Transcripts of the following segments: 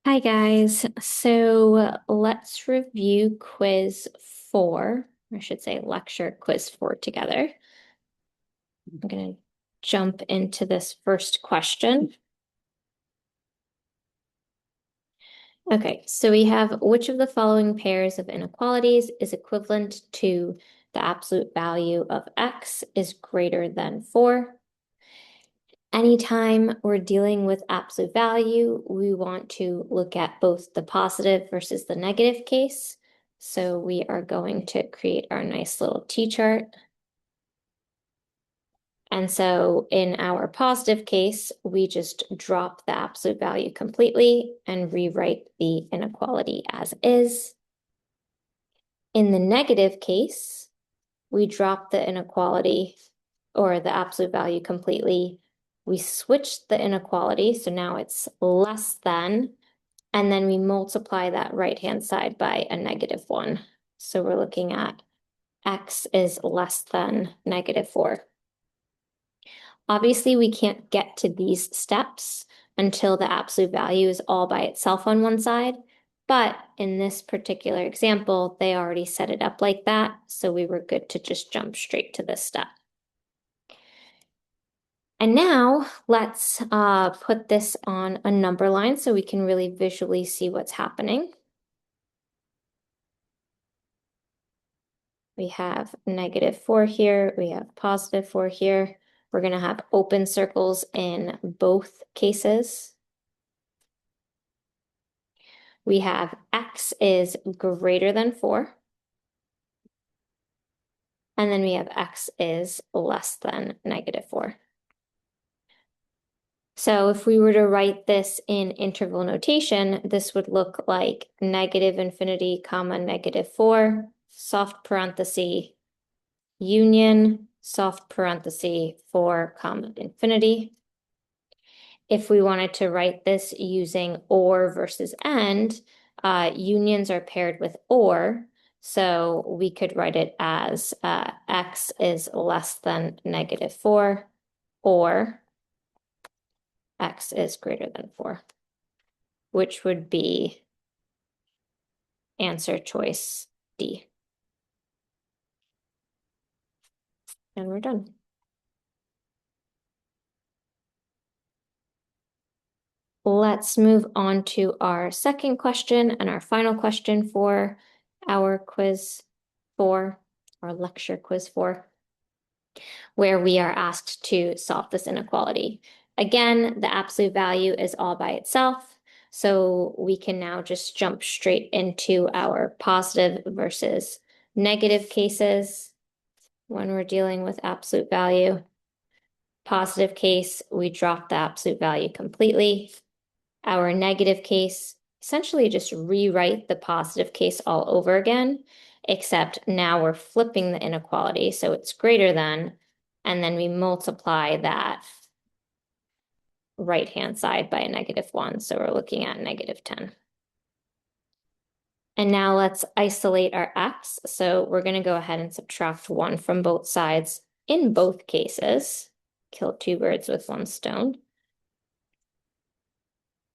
Hi guys. So let's review quiz 4, I should say lecture quiz 4 together. I'm going to jump into this first question. Okay, so we have which of the following pairs of inequalities is equivalent to the absolute value of x is greater than 4? Anytime we're dealing with absolute value, we want to look at both the positive versus the negative case. So we are going to create our nice little t-chart. And so in our positive case, we just drop the absolute value completely and rewrite the inequality as is. In the negative case, we drop the inequality or the absolute value completely. We switch the inequality, so now it's less than, and then we multiply that right-hand side by a -1. So we're looking at x is less than -4. Obviously, we can't get to these steps until the absolute value is all by itself on one side. But in this particular example, they already set it up like that, so we were good to just jump straight to this step. And now let's put this on a number line so we can really visually see what's happening. We have -4 here, we have +4 here. We're going to have open circles in both cases. We have x is greater than 4. And then we have x is less than -4. So if we were to write this in interval notation, this would look like -∞, -4, soft parenthesis, union, soft parenthesis, 4, infinity. If we wanted to write this using or versus and, unions are paired with or, so we could write it as x is less than -4 or x is greater than 4, which would be answer choice D. And we're done. Let's move on to our second question and our final question for our quiz 4, our lecture quiz 4, where we are asked to solve this inequality. Again, the absolute value is all by itself, so we can now just jump straight into our positive versus negative cases when we're dealing with absolute value. Positive case, we drop the absolute value completely. Our negative case, essentially just rewrite the positive case all over again, except now we're flipping the inequality, so it's greater than, and then we multiply that right-hand side by a -1, so we're looking at -10. And now let's isolate our x, so we're going to go ahead and subtract 1 from both sides in both cases. Kill 2 birds with 1 stone.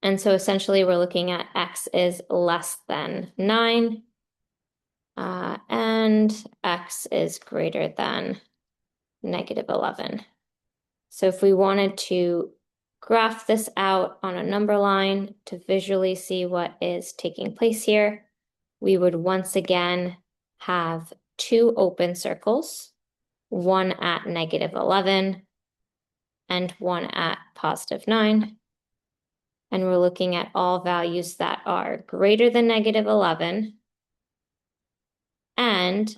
And so essentially we're looking at x is less than 9, and x is greater than -11. So if we wanted to graph this out on a number line to visually see what is taking place here, we would once again have 2 open circles, one at -11 and one at +9. And we're looking at all values that are greater than -11 and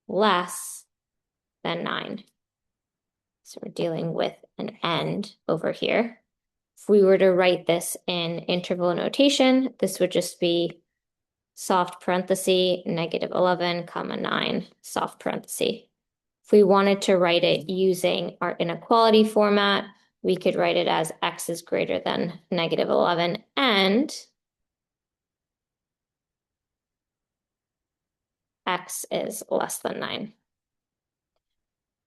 less than 9. So we're dealing with an end over here. If we were to write this in interval notation, this would just be soft parenthesis, -11, 9, soft parenthesis. If we wanted to write it using our inequality format, we could write it as x is greater than -11 and x is less than 9.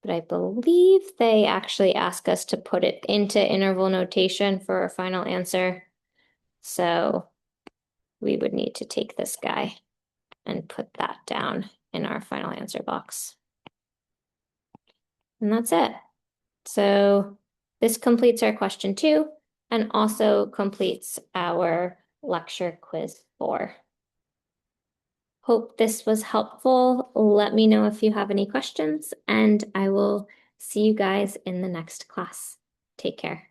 But I believe they actually ask us to put it into interval notation for our final answer. So we would need to take this guy and put that down in our final answer box. And that's it. So this completes our question 2 and also completes our lecture quiz 4. Hope this was helpful. Let me know if you have any questions, and I will see you guys in the next class. Take care.